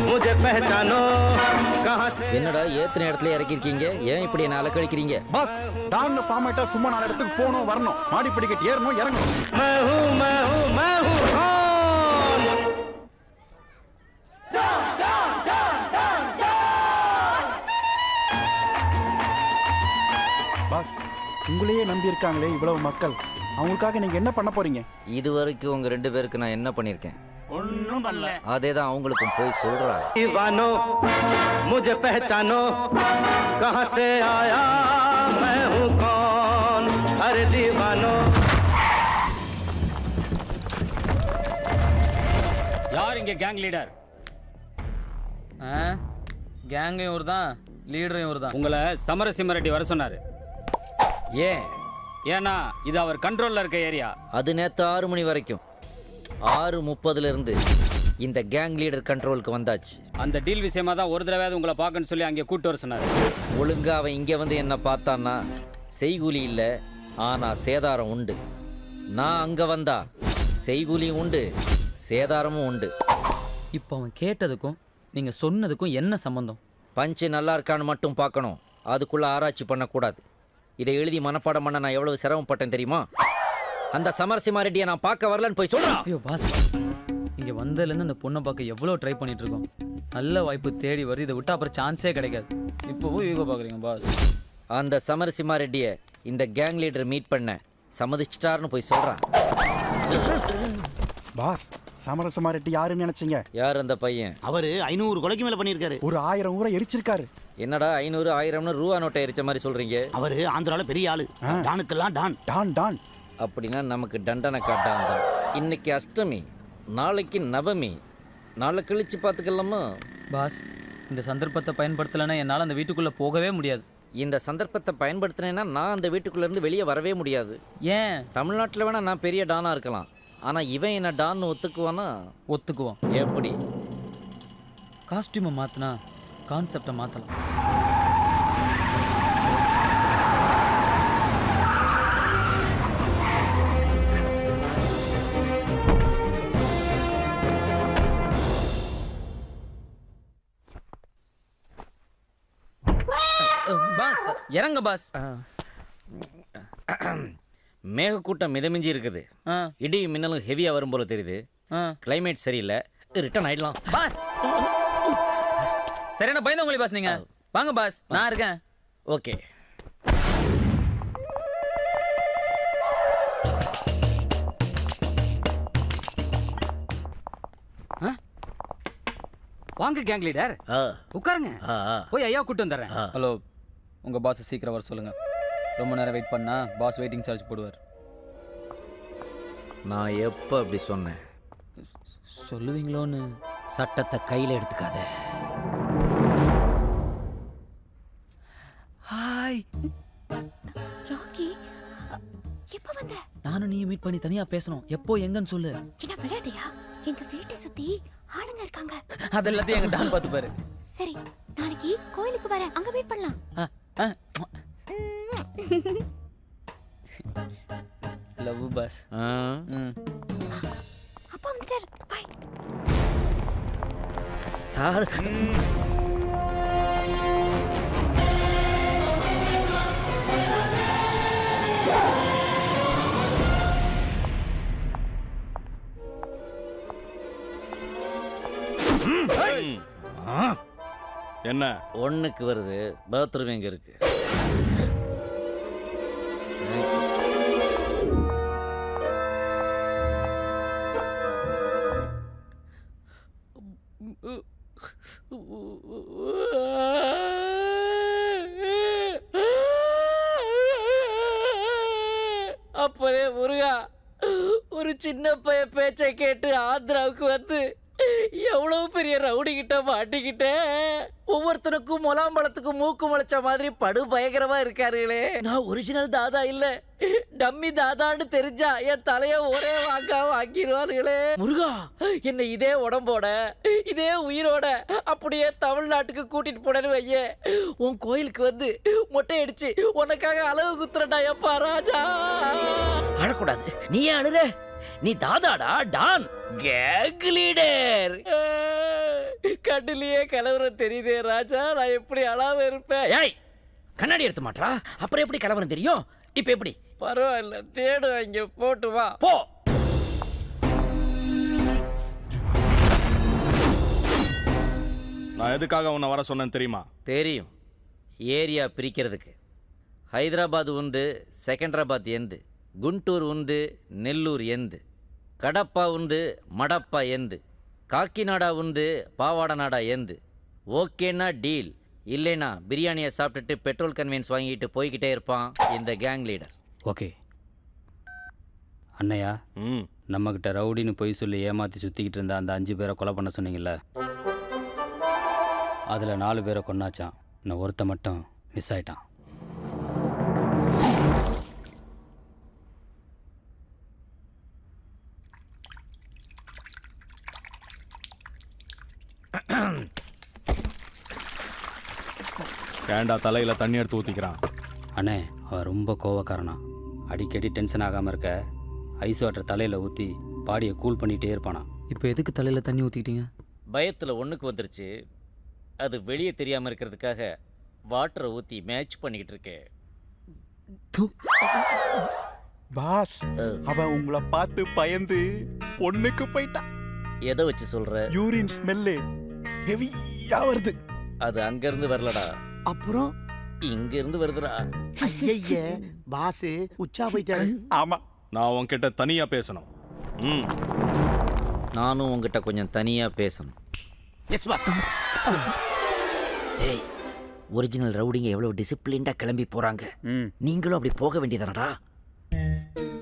मुझे पहचानो कहां से என்னடா ஏத்தனை இடத்துல இறக்கிருக்கீங்க? ஏன் இப்படி என்ன அலக்கழிக்கிறீங்க? பாஸ் டான் ஃபார்மேட்டா சும்மா 4 இடத்துக்கு போகணும் வரணும், மாடி படிக்கட்டு ஏறணும் இறங்கணும். मैं हूं कौन பாஸ் உங்களையே நம்பி இருக்காங்களே இவ்வளவு மக்கள், அவங்களுக்காக நீங்க என்ன பண்ண போறீங்க? இது வரைக்கும் உங்க 2 பேருக்கு நான் என்ன பண்ணிருக்கேன்? ஒண்ணும் பண்ணல. அதேதான் அவங்களுக்கும் போய் சொல்றா. दीवानो मुझे पहचानो कहां से आया मैं हूं कौन अरे दीवानो யார் இங்க கேங் லீடர்? கேங்கும் இவர் தான், லீடரும் இவர் தான். உங்களை சமரசிம்ம ரெட்டி வர சொன்னாரு. ஏன்? ஏன்னா இது அவர் கண்ட்ரோல்ல இருக்க ஏரியா. அது நேத்து 6 மணி வரைக்கும் 6:30 இருந்து இந்த கேங் லீடர் கண்ட்ரோலுக்கு வந்தாச்சு. அந்த டீல் விஷயமா தான் ஒரு தடவையாவது உங்களை பார்க்கணும்னு சொல்லி அங்கே கூட்டு வர சொன்னாரு. ஒழுங்கா அவன் இங்க வந்து என்ன பார்த்தான்னா செய்கூலி இல்லை, ஆனா சேதாரம் உண்டு. நான் அங்க வந்தா செய்கூலியும் உண்டு, சேதாரமும் உண்டு. இப்போ அவன் கேட்டதுக்கும் நீங்க சொன்னதுக்கும் என்ன சம்பந்தம்? பஞ்சு நல்லா இருக்கான்னு மட்டும் பார்க்கணும், அதுக்குள்ள ஆராய்ச்சி பண்ணக்கூடாது. இதை எழுதி மனப்பாடம் பண்ண நான் எவ்வளவு சிரமப்பட்டேன் தெரியுமா? அந்த சமரசிம்மா ரெட்டியை நான் பார்க்க வரலன்னு போய் சொல்றான். ஐயோ பாஸ், இங்க வந்ததுலேருந்து அந்த பொண்ணை பார்க்க எவ்வளோ ட்ரை பண்ணிட்டு இருக்கோம். நல்ல வாய்ப்பு தேடி வருது, இதை விட்டா அப்புறம் சான்ஸே கிடைக்காது. இப்போவும் ஈகோ பார்க்குறீங்க பாஸ். அந்த சமரசிம்மா ரெட்டியை இந்த கேங் லீடர் மீட் பண்ண சம்மதிச்சிட்டாருன்னு போய் சொல்றான். பாஸ் சமரசமா ரெட்டி யாருன்னு நினைச்சீங்க? யார் அந்த பையன்? அவரு 500 கொலைக்கு மேல பண்ணிருக்காரு. ஒரு 1000 ஊரை எரிச்சிருக்காரு. என்னடா 500 1000ன்னு ரூபா நோட்டை எரிச்ச மாதிரி சொல்றீங்க? அவரு ஆந்திரால பெரிய ஆளு, டானுக்கெல்லாம் டான் டான் டான். அப்படின்னா நமக்கு தண்டனை காட்டான் தான். இன்னைக்கு அஷ்டமி, நாளைக்கு நவமி, நாளை கழிச்சு பார்த்துக்கலாமா? பாஸ், இந்த சந்தர்ப்பத்தை பயன்படுத்தலைன்னா என்னால் அந்த வீட்டுக்குள்ளே போகவே முடியாது. இந்த சந்தர்ப்பத்தை பயன்படுத்தினேன்னா நான் அந்த வீட்டுக்குள்ளேருந்து வெளியே வரவே முடியாது. ஏன்? தமிழ்நாட்டில் வேணால் நான் பெரிய டானாக இருக்கலாம், ஆனால் இவன் என்ன டான்னு ஒத்துக்குவானா? ஒத்துக்குவான். எப்படி? காஸ்டியூமை மாற்றினா கான்செப்டை மாற்றலாம். பாஸ் இறங்க பாஸ். மேகக்கூட்டம் மிதமிஞ்சி இருக்குது, இடி மின்னலும் ஹெவியாக வரும் போல தெரியுது. கிளைமேட் சரியில்லை, ரிட்டர்ன் ஆயிடலாம். பாஸ் சரியான பயந்தவங்களே பாஸ். நீங்க வாங்க பாஸ், நான் இருக்கேன். ஓகே. வாங்க கேங் லீடர், உட்காருங்க. போய் ஐயா கூட்டு வந்துடுறேன். ஹலோ, உங்க பாஸ் சீக்கிரம் வர சொல்லுங்க. ரொம்ப நேரம் வெயிட் பண்ணா பாஸ் வெயிட்டிங் சார்ஜ் போடுவார். நான் எப்போ அப்படி சொன்னேன்? சொல்லுவீங்களோன்னு. சட்டத்தை கையில் எடுத்துக்காத. ஹாய் ராக்கி, எப்ப வந்த? நானும் நீயும் மீட் பண்ணி தனியா பேசணும். எப்போ எங்கன்னு சொல்லு. என்ன விளையாடியா? எங்க வீட்டை சுத்தி ஆளுங்க இருக்காங்க. அதெல்லாத்தையும் எங்க டான் பார்த்து பாரு. சரி, நாளைக்கு கோயிலுக்கு வரேன், அங்க மீட் பண்ணலாம். Love boss. அப்பா வந்துட்டார், பை. சார் என்ன 1க்கு வருது, பாத்ரூம் எங்க இருக்கு? அப்பவே முருகா, ஒரு சின்ன பைய பேச்சை கேட்டு ஆந்திராவுக்கு வந்து எவ்வளவு பெரிய ரவுடி கிட்ட மாட்டிக்கிட்டேன். ஒவ்வொருத்தனுக்கும் முலாம்பழத்துக்கும் மூக்கு முளைச்ச மாதிரி படு பயங்கரமா இருக்காருங்களே. நான் ஒரிஜினல் தாதா இல்ல, டம்மி தாதான்னு தெரிஞ்சா என் தலைய ஒரே வாங்கிடுவாருங்களே. முருகா, என்ன இதே உடம்போட இதே உயிரோட அப்படியே தமிழ்நாட்டுக்கு கூட்டிட்டு போனேன்னு வையே, உன் கோயிலுக்கு வந்து மொட்டை அடிச்சு உனக்காக அளவு குத்துறடா. எப்பா ராஜா, அழக்கூடாது. நீ ஏன் அழுற? நீ தாதாடா, டான், கேங் லீடர். கண்ணிலேயே கலவரம் தெரியுதே ராஜா, நான் எப்படி அழாம இருப்பேன்? ஏய், கண்ணாடி எடுத்து மாட்டா, அப்புறம் எப்படி கலவரம் தெரியும்? இப்ப எப்படி? பரவாயில்ல, தேடு, இங்க போட்டு வா. போ. நான் எதுக்காக உன்னை வர சொன்னேன்னு தெரியுமா? தெரியும். ஏரியா பிரிக்கிறதுக்கு. ஹைதராபாத் உண்டு, செகண்டராபாத் எந்து, குண்டூர் உண்டு, நெல்லூர் எந்து, கடப்பா உண்டு, மடப்பா எந்து, காக்கிநாடா உண்டு, பாவாடநாடா எந்து. ஓகேனா டீல், இல்லைனா பிரியாணியை சாப்பிட்டுட்டு பெட்ரோல் கன்வீன்ஸ் வாங்கிட்டு போய்கிட்டே இருப்பான் இந்த கேங் லீடர். ஓகே அண்ணையா, நம்மக்கிட்ட ரவுடின்னு பொய் சொல்லி ஏமாற்றி சுற்றிக்கிட்டு இருந்த அந்த 5 பேரை கொலை பண்ண சொன்னீங்கல்ல, அதில் 4 பேரை கொன்னாச்சான். இன்னும் ஒருத்த மட்டும் மிஸ் ஆயிட்டான். ஏண்டா தலையில் தண்ணி எடுத்து ஊற்றிக்கிறான்? அண்ணே, அவன் ரொம்ப கோவக்காரனா. அடிக்கடி டென்ஷன் ஆகாமல் இருக்க ஐஸ் வாட்டர் தலையில் ஊற்றி பாடியை கூல் பண்ணிகிட்டே இருப்பானா. இப்போ எதுக்கு தலையில் தண்ணி ஊற்றிக்கிட்டீங்க? பயத்தில் 1க்கு வந்துருச்சு, அது வெளியே தெரியாமல் இருக்கிறதுக்காக வாட்டரை ஊற்றி மேட்ச் பண்ணிக்கிட்டு இருக்கேன். பாஸ், அவன் உங்களை பார்த்து பயந்து 1க்கு போயிட்டான். எதை வச்சு சொல்ற? யூரின் ஸ்மெல்லு ஹெவியா வருது. அது அங்கிருந்து வரலடா, அப்புறம் இங்க இருந்து வருதுடா. ஐய பாஸ் உச்சா போயிட்டாரு. ஆமா, நான் உன்கிட்ட தனியா பேசணும். நானும் உங்ககிட்ட கொஞ்சம் தனியா பேசணும். Yes boss. டேய், ஒரிஜினல் ரவுடிங்க எவ்வளவு டிசிப்ளின்டா கிளம்பி போறாங்க. நீங்களும் அப்படி போக வேண்டியதானடா?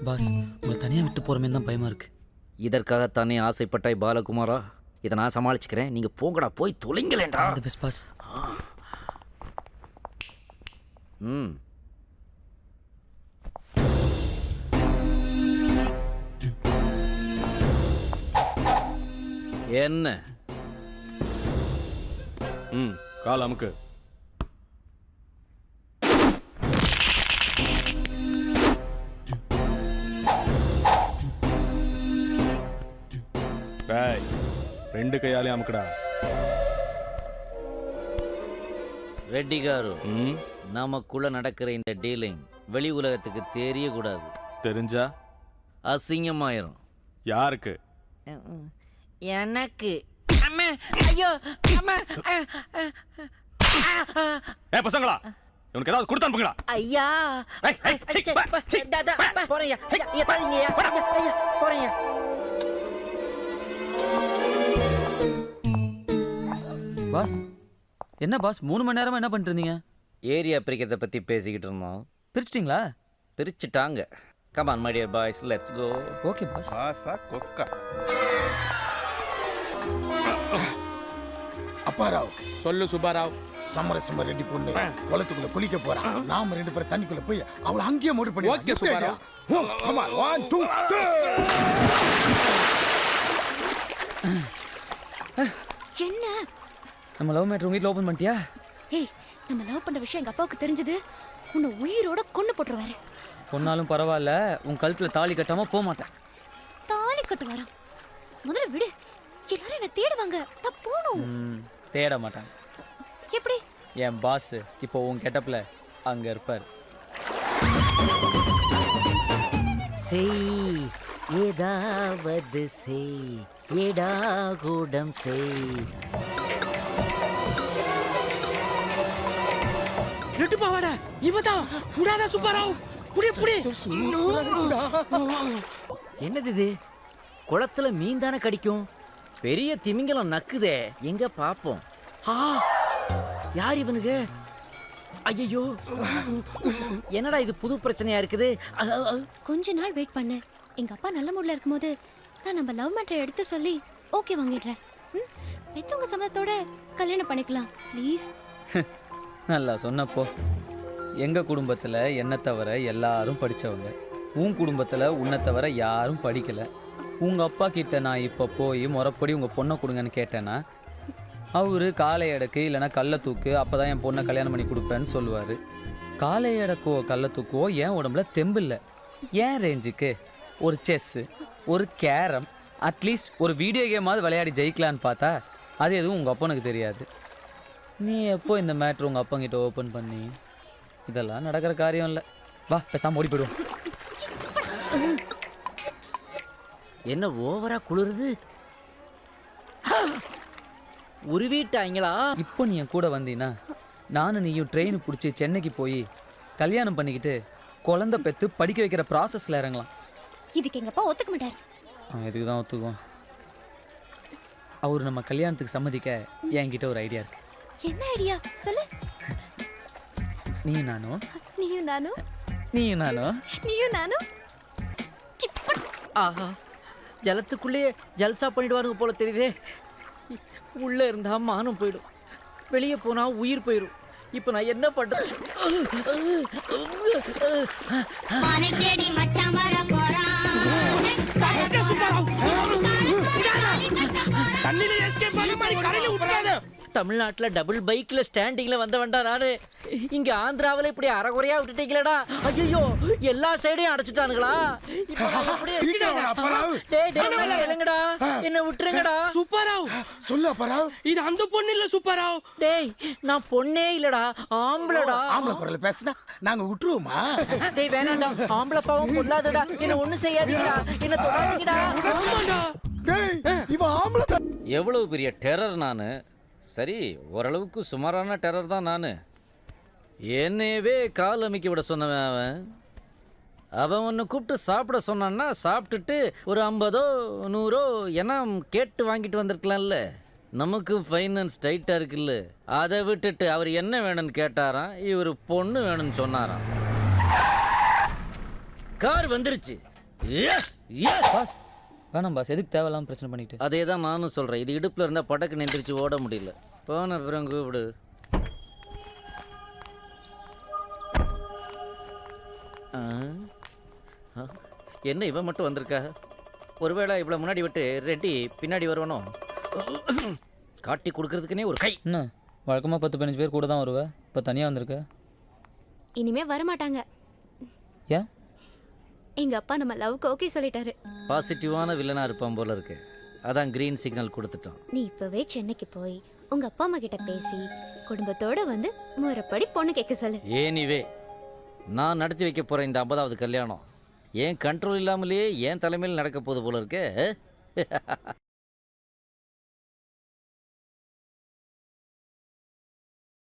பாஸ், உங்களை தனியா விட்டு போறமே தான் பயமா இருக்கு. இதற்காகத்தானே ஆசைப்பட்டாய் பாலகுமாரா? இதை நான் சமாளிச்சுக்கிறேன், நீங்க போங்கடா, போய் தொலைங்களேன்டா. பாஸ். என்ன? கால் அமுக்கு. டேய், 2 கையாலே அமுக்குடா. ரெட்டி காரு, நமக்குள்ள நடக்கிற இந்த டீலிங் வெளி உலகத்துக்கு தெரியக்கூடாது. தெரிஞ்சா அசிங்கமாயிரும். யாருக்கு? எனக்கு. அம்மா, ஐயோ, அம்மா. ஏய் பசங்களா, இவனுக்கு ஏதாவது கொடுத்து அனுப்புங்கடா. ஐயா, தாதா போறேன். ஐயா தாதீங்கய்யா, ஐயா போறேன். பாஸ், என்ன பாஸ் 3 மணி நேரமா என்ன பண்ணிட்டு இருந்தீங்க? ஏரியா பிரிக்கிறத பத்தி பேசிக்கிட்டு இருந்தோம். பிரிச்சிட்டீங்களா? பிரிச்சுட்டாங்க. Come on my dear boys, let's go. Okay boss. பாஸா கொக்கா. அப்பாராவ், சொல்லு சுப்பாராவ். சமரசிம்ம ரெட்டி பொண்ணு குளத்துக்குள்ள குளிக்க போறா. நாம 2 பேரும் தண்ணிக்குள்ள போய் அவளை அங்கேயே மூடி பண்ணி. ஓகே சுப்பாராவ். கம் ஆன், 1 2 என்ன? நம்ம லவ் மேட்டர் வீட்ல ஓபன் பண்ணிட்டியா? ஏய், நம்ம லவ் பண்ற விஷயம் எங்க அப்பாவுக்கு தெரிஞ்சது உன்னை உயிரோட கொன்னு போட்டுருவாரு. கொன்னாலும் பரவாயில்ல, உன் கழுத்துல தாலி கட்டாம போக மாட்டேன். தாலி கட்டு வரான். முதல்ல விடு, எல்லாரும் என்ன தேடுவாங்க. நான் போணும். தேட மாட்டாங்க. எப்படி? என் பாஸ் இப்போ உன் கெட்டப்ல அங்க இருப்பார். செய் ஏதாவது செய், ஏடாகூடம் செய். ரெட்டு பாவாடா இவதான் விடாத சுப்பாராவ் புடி புடி என்னது இது குளத்துல மீன் தானே கடிக்கும் பெரிய திமிங்கலம் நக்குதே எங்க பாப்போம் யார் இவனுக்கு ஐயோ என்னடா இது புது பிரச்சனையா இருக்குது கொஞ்ச நாள் வெயிட் பண்ணு. எங்க அப்பா நல்ல மூட்ல இருக்கும்போது நான் நம்ம லவ் மேட்டர் எடுத்து சொல்லி ஓகே வாங்கிடுறேன். பெத்தவங்க சம்மதத்தோட கல்யாணம் பண்ணிக்கலாம் ப்ளீஸ். நல்லா சொன்னப்போ எங்க குடும்பத்துல என்ன தவிர எல்லாரும் படிச்சவங்க, உன் குடும்பத்துல உன்னை தவிர யாரும் படிக்கல. உங்க அப்பா கிட்ட நான் இப்ப போய் முறைப்படி உங்க பொண்ணை கொடுங்கன்னு கேட்டேன்னா அவரு காலை எடக்கு இல்லைன்னா கல்லை தூக்கு அப்பதான் என் பொண்ணை கல்யாணம் பண்ணி கொடுப்பேன்னு சொல்லுவாரு. காலை எடக்கோ கல்லை தூக்கோ என் உடம்புல தெம்பில்லை. ஏன் ரேஞ்சுக்கு ஒரு செஸ்ஸு ஒரு கேரம் அட்லீஸ்ட் ஒரு வீடியோ கேமாவது விளையாடி ஜெயிக்கலான்னு பார்த்தா அது எதுவும் உங்கள் அப்பனுக்கு தெரியாது. நீ எப்போ இந்த மேட்ரு உங்கள் அப்பங்கிட்ட ஓப்பன் பண்ணி? இதெல்லாம் நடக்கிற காரியம் இல்லை. வா பேசாம ஓடி போயிடுவோம். என்ன ஓவரா குளிருது? உருவிட்டாங்களா? இப்போ நீ என் கூட வந்தீன்னா நானும் நீயும் ட்ரெயின் பிடிச்சி சென்னைக்கு போய் கல்யாணம் பண்ணிக்கிட்டு குழந்தை பெற்று படிக்க வைக்கிற ப்ராசஸில் இறங்கலாம். இதுக்கு எங்க அப்பா ஒத்துக்க மாட்டார். இதுக்கு தான் ஒத்துக்குவோம். அவர் நம்ம கல்யாணத்துக்கு சம்மதிக்க என்கிட்ட ஒரு ஐடியா இருக்கு. என்ன ஐடியா சொல்லு. நீயும் நானும் நீயும் நானும் நீயும் நானும் நீயும் நானும் ஆஹா ஜலத்துக்குள்ளேயே ஜல்சா பண்ணிடுவாருங்க போல தெரியுதே. உள்ளே இருந்தா மானம் போயிடும், வெளியே போனா உயிர் போயிடும். இப்போ நான் என்ன பண்றது? தமிழ்நாட்டில் டபுள் பைக்ல ஸ்டாண்டிங்ல வந்தவன்டா நானு. இங்க ஆந்திராவில் இப்படி அரைகுறையா விட்டுட்டீங்களடா. ஐயோ எல்லா சைடையும் அடைச்சிட்டானுங்களா? இல்லங்கடா என்ன விட்டுருங்கடா. சுப்பாராவ் சொல்லு அப்பராவ். இது அந்த பொண்ணு இல்ல சுப்பாராவ். டேய் நான் பொண்ணே இல்லடா, ஆம்பளடா. ஆம்பளை குரல்ல பேசுனா நாங்க விட்டுருவோமா? டேய் வேணாம்டா, ஆம்பளை பாவம் பொல்லாதடா. என்ன ஒண்ணு செய்யாதீங்கடா, என்ன தொடாதீங்கடா. டேய் இவன் ஆம்பளை. எவ்வளவு பெரிய டெரர் நான். சரி ஓரளவுக்கு சுமாரான டெரர் தான் நான். என்னையவே கால் அமைக்க விட சொன்னவன் அவன் ஒன்று கூப்பிட்டு சாப்பிட சொன்னான்னா சாப்பிட்டுட்டு ஒரு 50 100 ஏன்னா கேட்டு வாங்கிட்டு வந்திருக்கலாம்ல. நமக்கு ஃபைனான்ஸ் டைட்டாக இருக்குல்ல. அதை விட்டுட்டு அவர் என்ன வேணும்னு கேட்டாராம், இவர் பொண்ணு வேணும்னு சொன்னாராம். கார் வந்துருச்சு. பாஸ் வேணாம் பாஸ், எதுக்கு தேவையில்லாம பிரச்சனை பண்ணிட்டு? அதே தான் நானும் சொல்கிறேன். இது இடுப்பில் இருந்தால் படக்கு நெந்திரிச்சு ஓட முடியல. போன அப்புறம் கூப்பிடு. என்ன இவன் மட்டும் வந்திருக்கா? ஒருவேளை இவ்வளோ முன்னாடி விட்டு ரெட்டி பின்னாடி வருவானோ? காட்டி கொடுக்கறதுக்குன்னே ஒரு கை. என்ன வழக்கமாக 10-15 பேர் கூட தான் வருவேன், இப்போ தனியாக வந்திருக்க? இனிமே வரமாட்டாங்க. ஏன்? எங்க அப்பா நம்ம லவ்க்கு ஓகே சொல்லிட்டாரு. பாசிட்டிவான வில்லனா இருப்பான் போல இருக்கு. அதான் கிரீன் சிக்னல் கொடுத்துட்டோம். நீ இப்பவே சென்னைக்கு போய் உங்க அப்பா அம்மா கிட்ட பேசி குடும்பத்தோட வந்து முறைப்படி பொண்ணு கேட்க சொல்லு. ஏனிவே நான் நடத்தி வைக்க போற இந்த 50வது கல்யாணம் ஏன் கண்ட்ரோல் இல்லாமலேயே ஏன் தலைமையில் நடக்க போகுது போல இருக்கு.